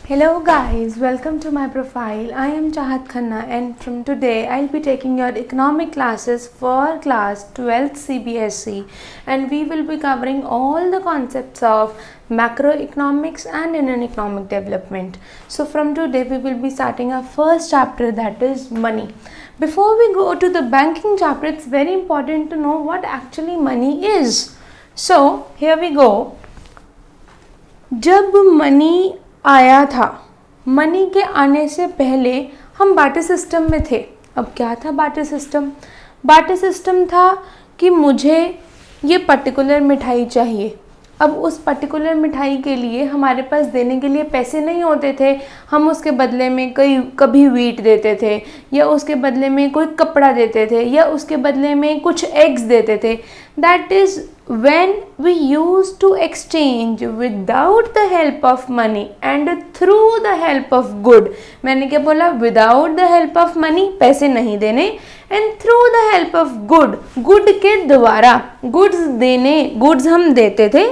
Hello guys, welcome to my profile. I am Chahat Khanna and from today I'll be taking your economic classes for class 12th CBSE and we will be covering all the concepts of macroeconomics and Indian economic development. So from today we will be starting our first chapter, that is money. Before we go to the banking chapter, it's very important to know what actually money is. So here we go. जब money आया था, money के आने से पहले हम barter system में थे. अब क्या था बार्टर सिस्टम? बार्टर सिस्टम था कि मुझे ये पर्टिकुलर मिठाई चाहिए. अब उस पर्टिकुलर मिठाई के लिए हमारे पास देने के लिए पैसे नहीं होते थे. हम उसके बदले में कभी वीट देते थे, या उसके बदले में कोई कपड़ा देते थे, या उसके बदले में कुछ एग्स देते थे. That is when we used to exchange without the help of money and through the help of good. मैंने क्या बोला? without the help of money, पैसे नहीं देने, and through the help of good, good के द्वारा goods हम देते थे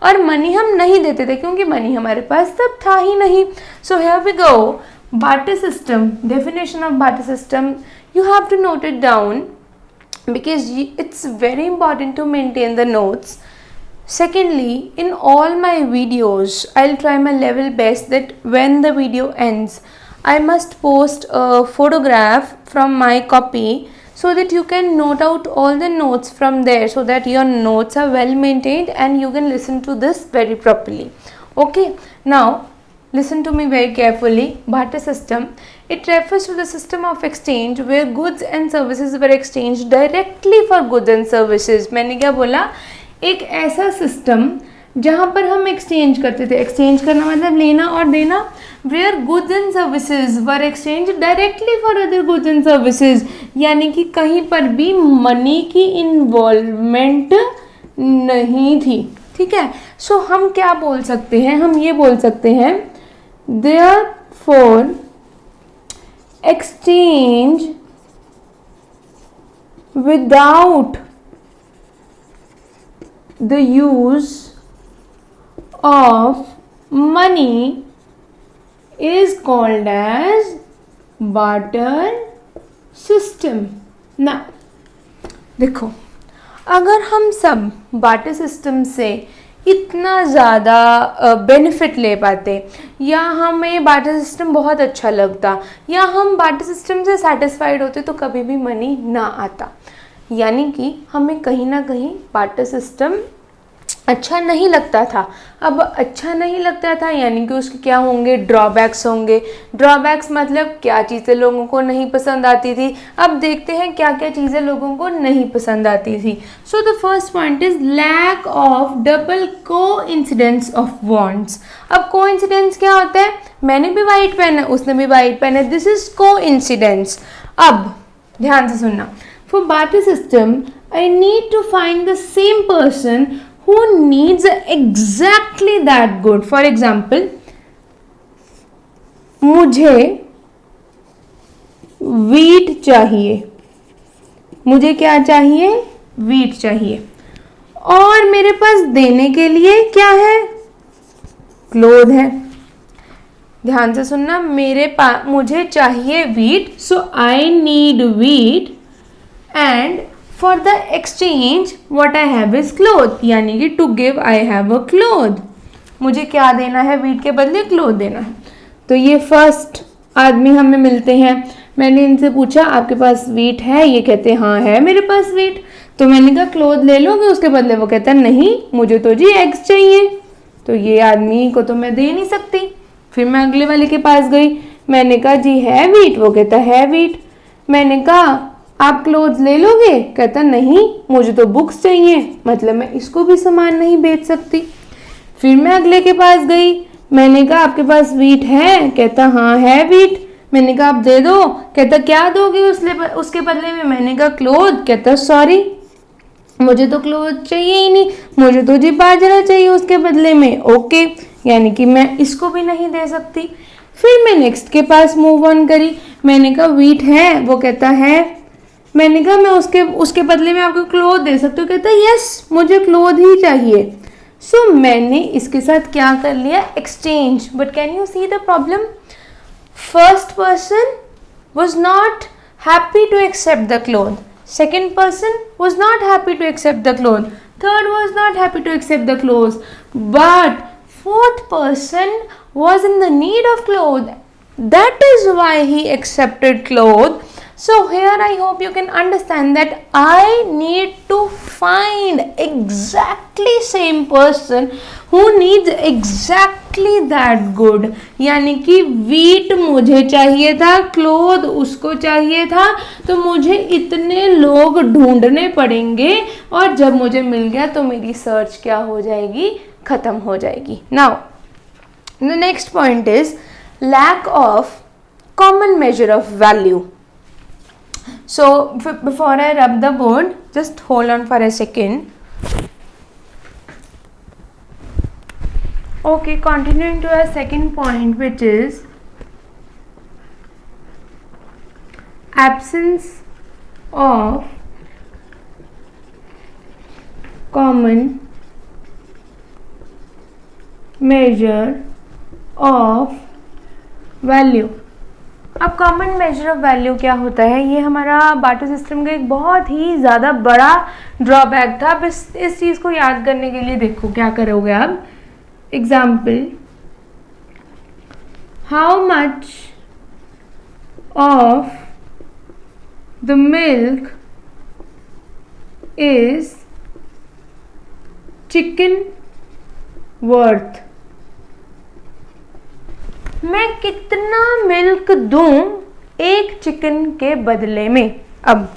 और मनी हम नहीं देते थे क्योंकि मनी हमारे पास तब था ही नहीं. So here we go. Barter system, definition of barter system, you have to note it down because it's very important to maintain the notes. Secondly, in all my videos, I'll try my level best that when the video ends, I must post a photograph from my copy so that you can note out all the notes from there so that your notes are well maintained and you can listen to this very properly. Okay, now listen to me very carefully. Barter system, it refers to the system of exchange where goods and services were exchanged directly for goods and services. मैंने क्या बोला? एक ऐसा system जहाँ पर हम exchange करते थे. एक्सचेंज करना मतलब लेना और देना. Where goods and services were exchange directly for other goods and services, यानी कि कहीं पर भी मनी की इन्वॉल्वमेंट नहीं थी. ठीक है. सो हम क्या बोल सकते हैं? हम ये बोल सकते हैं therefore exchange without the use of money is called as barter system. Now देखो, अगर हम सब बार्टर सिस्टम से इतना ज़्यादा बेनिफिट ले पाते, या हमें बार्टर सिस्टम बहुत अच्छा लगता, या हम बार्टर सिस्टम से सेटिस्फाइड होते, तो कभी भी मनी ना आता. यानी कि हमें कहीं ना कहीं बार्टर सिस्टम अच्छा नहीं लगता था. अब अच्छा नहीं लगता था यानी कि उसके क्या होंगे? ड्रॉबैक्स होंगे. ड्रॉबैक्स मतलब क्या चीज़ें लोगों को नहीं पसंद आती थी. अब देखते हैं क्या क्या चीज़ें लोगों को नहीं पसंद आती थी. So the first point is lack of double coincidence of wants. अब कोइंसिडेंस क्या होता है? मैंने भी वाइट पहना, उसने भी वाइट पहना, दिस इज कोइंसिडेंस. अब ध्यान से सुनना. For barter system I need to find the same person who needs exactly that good. For example, मुझे वीट चाहिए. मुझे क्या चाहिए? वीट चाहिए. और मेरे पास देने के लिए क्या है? क्लोथ है. ध्यान से सुनना. मुझे चाहिए wheat, so I need wheat, and for the exchange what I have is cloth. यानी कि to give I have a cloth. मुझे क्या देना है? वीट के बदले क्लोथ देना है. तो ये फर्स्ट आदमी हमें मिलते हैं. मैंने इनसे पूछा आपके पास वीट है? ये कहते हैं हाँ है मेरे पास वीट. तो मैंने कहा क्लोथ ले लोगे उसके बदले? वो कहता है नहीं, मुझे तो जी एग्स चाहिए. तो ये आदमी को तो मैं दे नहीं सकती. फिर मैं अगले वाले के पास गई. मैंने कहा जी है वीट? वो कहता है वीट. मैंने कहा आप क्लोथ्स ले लोगे? कहता नहीं, मुझे तो बुक्स चाहिए, मतलब मैं इसको भी सामान नहीं बेच सकती. फिर मैं अगले के पास गई. मैंने कहा आपके पास वीट है? कहता हाँ है वीट. मैंने कहा आप दे दो. कहता क्या दोगे उसके बदले में? मैंने कहा क्लोथ. कहता सॉरी, मुझे तो क्लोथ चाहिए ही नहीं, मुझे तो जी बाजरा चाहिए उसके बदले में. ओके, यानी कि मैं इसको भी नहीं दे सकती. फिर मैं नेक्स्ट के पास मूव ऑन करी. मैंने कहा वीट है? वो कहता है. मैंने कहा मैं उसके बदले में आपको क्लोथ दे सकती हूँ. कहता है यस, मुझे क्लोथ ही चाहिए. सो मैंने इसके साथ क्या कर लिया, exchange. But can you see the problem? First person was not happy to accept the cloth. Second person was not happy to accept the cloth. Third was not happy to accept the clothes. But fourth person was in the need of clothes. That is why he accepted clothes. So here I hope you can understand that I need to find exactly same person who needs exactly that good. यानी कि wheat मुझे चाहिए था, cloth उसको चाहिए था, तो मुझे इतने लोग ढूंढने पड़ेंगे और जब मुझे मिल गया तो मेरी सर्च क्या हो जाएगी, खत्म हो जाएगी. Now the next point is lack of common measure of value. So before I rub the board, just hold on for a second. Okay, continuing to our second point, which is absence of common measure of value. अब common measure of value क्या होता है, ये हमारा barter system का एक बहुत ही ज़्यादा बड़ा ड्रॉबैक था. अब इस चीज़ को याद करने के लिए देखो क्या करोगे आप. Example, how much of the milk is chicken worth. मैं कितना मिल्क दूं एक चिकन के बदले में. अब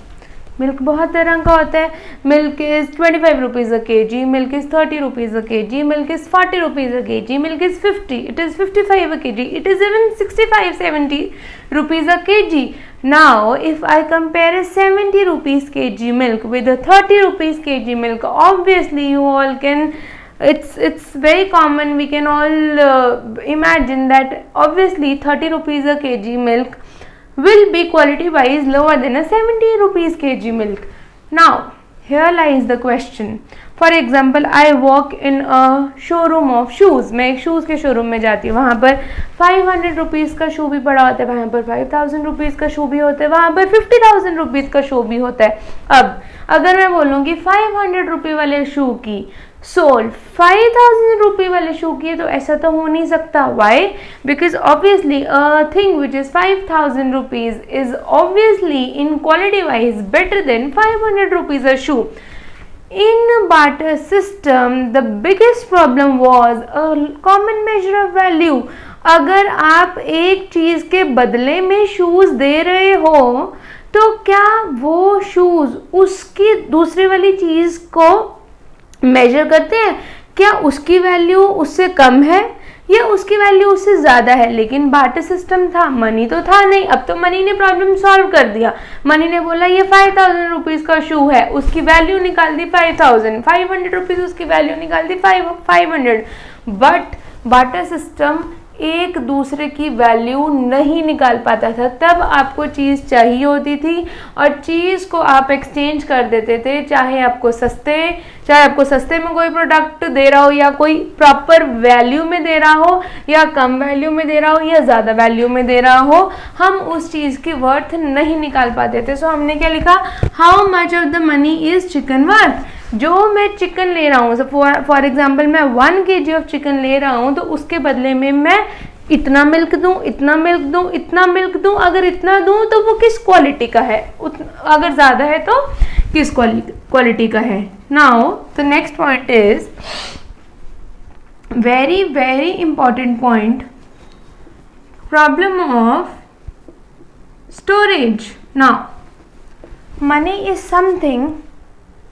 मिल्क बहुत तरह का होता है. Milk is 25 rupees a KG, milk is 30 rupees a KG, milk is 40 rupees a KG, milk is 50, it is 55 a KG, it is even 65-70 rupees a KG. Now if I compare a 70 rupees kg milk with a 30 rupees kg milk, obviously you all can, it's very common, we can all imagine that obviously 30 rupees a kg milk will be quality wise lower than a 70 rupees kg milk. Now here lies the question. For example, I walk in a showroom of shoes. मैं एक shoes के showroom में जाती हूँ, वहाँ पर 500 rupees का शू भी पड़ा होता है, वहाँ पर 5000 रुपीज़ का शू भी होता है, वहाँ पर 50,000 रुपीज़ का शू भी होता है. अब अगर मैं बोलूँगी 500 रुपये वाले शू की सोल्ड 5000 रुपये वाले शू की, तो ऐसा तो हो नहीं सकता. Why? Because obviously a thing which is 5000 rupees is obviously in quality wise better than 500 rupees a shoe. In barter system, the biggest problem was a common measure of value. अगर आप एक चीज़ के बदले में शूज़ दे रहे हो तो क्या वो शूज़ उसकी दूसरी वाली चीज़ को मेजर करते हैं? क्या उसकी वैल्यू उससे कम है या उसकी वैल्यू उससे ज़्यादा है? लेकिन बार्टर सिस्टम था, मनी तो था नहीं. अब तो मनी ने प्रॉब्लम सॉल्व कर दिया. मनी ने बोला ये 5000 रुपीज़ का शू है, उसकी वैल्यू निकाल दी 5000, 500 रुपीज़ उसकी वैल्यू निकाल दी 500. बट बार्टर सिस्टम एक दूसरे की वैल्यू नहीं निकाल पाता था. तब आपको चीज़ चाहिए होती थी और चीज़ को आप एक्सचेंज कर देते थे, चाहे आपको सस्ते में कोई प्रोडक्ट दे रहा हो या कोई प्रॉपर वैल्यू में दे रहा हो या कम वैल्यू में दे रहा हो या ज़्यादा वैल्यू में दे रहा हो, हम उस चीज़ की वर्थ नहीं निकाल पाते थे. सो हमने क्या लिखा, how much of the money is chicken worth. जो मैं चिकन ले रहा हूँ, फॉर एग्जाम्पल मैं 1 kg ऑफ चिकन ले रहा हूँ, तो उसके बदले में मैं इतना मिल्क दूँ, इतना मिल्क दूँ, इतना मिल्क दूँ. अगर इतना दूँ तो वो किस क्वालिटी का है, अगर ज़्यादा है तो किस क्वालिटी का है. Now the next point is very very important point, problem of storage. Now money is something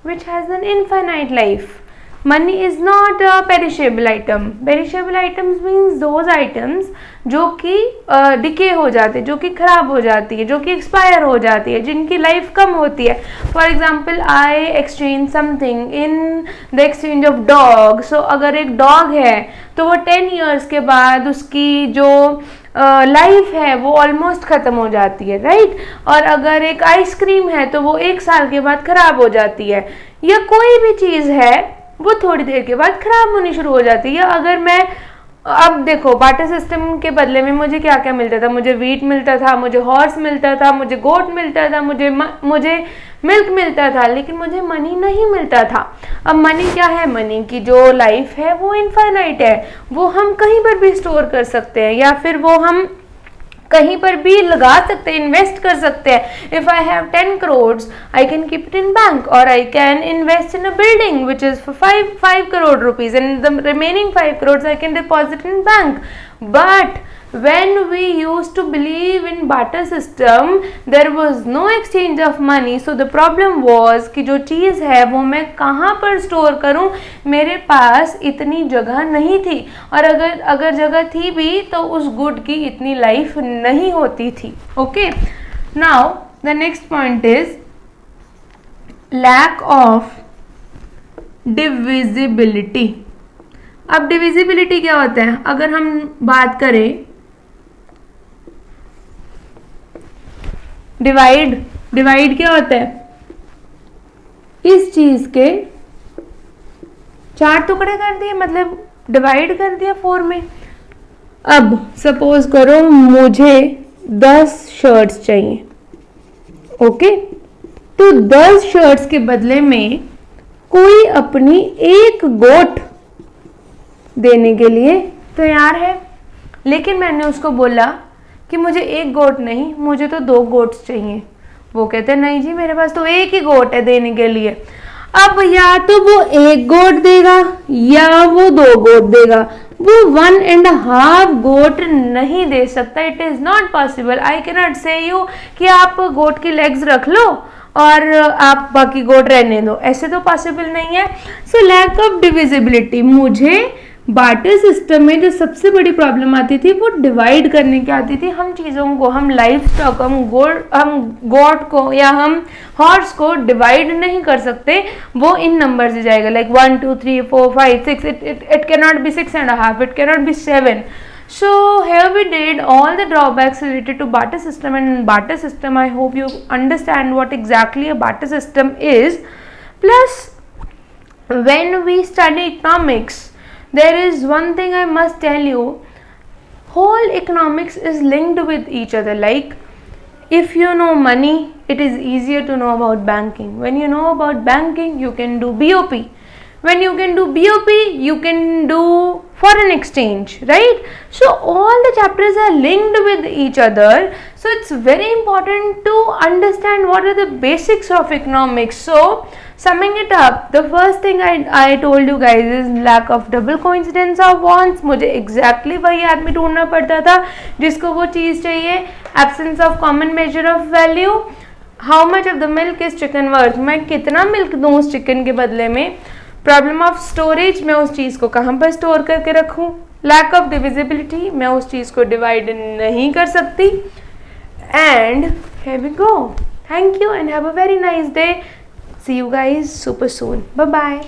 which has an infinite life. Money is not a perishable item. Perishable items means those items जो कि decay हो जाते हैं, जो कि खराब हो जाती है, जो कि एक्सपायर हो जाती है, जिनकी लाइफ कम होती है. For example, I exchange something in the exchange of dog. So अगर एक डॉग है तो वो 10 years के बाद उसकी जो लाइफ है वो ऑलमोस्ट ख़त्म हो जाती है, राइट. और अगर एक आइसक्रीम है तो वो 1 साल के बाद ख़राब हो जाती है. या कोई भी चीज़ है वो थोड़ी देर के बाद खराब होनी शुरू हो जाती है। अगर मैं अब देखो बाटर सिस्टम के बदले में मुझे क्या क्या मिलता था, मुझे वीट मिलता था, मुझे हॉर्स मिलता था, मुझे गोट मिलता था, मुझे मिल्क मिलता था, लेकिन मुझे मनी नहीं मिलता था। अब मनी क्या है, मनी की जो लाइफ है वो इनफाइनाइट है, वो हम कहीं पर भी स्टोर कर सकते हैं या फिर वो हम कहीं पर भी लगा सकते हैं, इन्वेस्ट कर सकते हैं। If I have 10 crores I can keep it in bank और I can invest in a building which is for 5 crore rupees and the remaining 5 crores I can deposit in bank. But when we used to believe in barter system there was no exchange of money, so the problem was कि जो चीज़ है वो मैं कहाँ पर store करूँ, मेरे पास इतनी जगह नहीं थी, और अगर जगह थी भी तो उस गुड की इतनी लाइफ नहीं होती थी। Okay, now the next point is lack of divisibility. अब डिविजिबिलिटी क्या होता है, अगर हम बात करें डिवाइड क्या होता है, इस चीज के 4 टुकड़े कर दिए, मतलब डिवाइड कर दिया 4 में। अब सपोज करो मुझे 10 शर्ट्स चाहिए, ओके, तो 10 शर्ट्स के बदले में कोई अपनी एक गोट देने के लिए तैयार है, लेकिन मैंने उसको बोला कि मुझे एक गोट नहीं, मुझे तो 2 गोट्स चाहिए। वो कहते हैं नहीं जी मेरे पास तो एक ही गोट है देने के लिए। अब या तो वो एक गोट देगा या वो 2 गोट देगा, वो 1.5 गोट नहीं दे सकता। It is not possible. I can not से यू कि आप गोट की लेग्स रख लो और आप बाकी गोट रहने दो, ऐसे तो पॉसिबल नहीं है। So lack of divisibility. मुझे बार्टर सिस्टम में जो सबसे बड़ी प्रॉब्लम आती थी वो डिवाइड करने की आती थी। हम चीज़ों को, हम लाइफ स्टॉक, हम गोट को या हम हॉर्स को डिवाइड नहीं कर सकते, वो इन नंबर से जाएगा, like 1 2 3 4 5 6। It can not be 6.5, it can not be 7। So here we did all the drawbacks related to barter system, and in barter system I hope you understand what exactly a barter system is. Plus when we study economics there is one thing I must tell you, whole economics is linked with each other. Like if you know money it is easier to know about banking. When you know about banking you can do BOP. When you can do BOP you can do foreign exchange, right? So all the chapters are linked with each other, so it's very important to understand what are the basics of economics. So summing it up, the first thing I told you guys is lack of double coincidence of wants. मुझे exactly वही आदमी ढूंढना पड़ता था जिसको वो चीज़ चाहिए। absence of common measure of value, how much of the milk is chicken worth, मैं कितना मिल्क दूँ उस चिकन के बदले में। प्रॉब्लम ऑफ स्टोरेज, मैं उस चीज़ को कहाँ पर स्टोर करके रखूँ। लैक ऑफ डिविजिबिलिटी, मैं उस चीज़ को डिवाइड नहीं कर सकती। And here we go. Thank you and have a very nice day. See you guys super soon. Bye bye.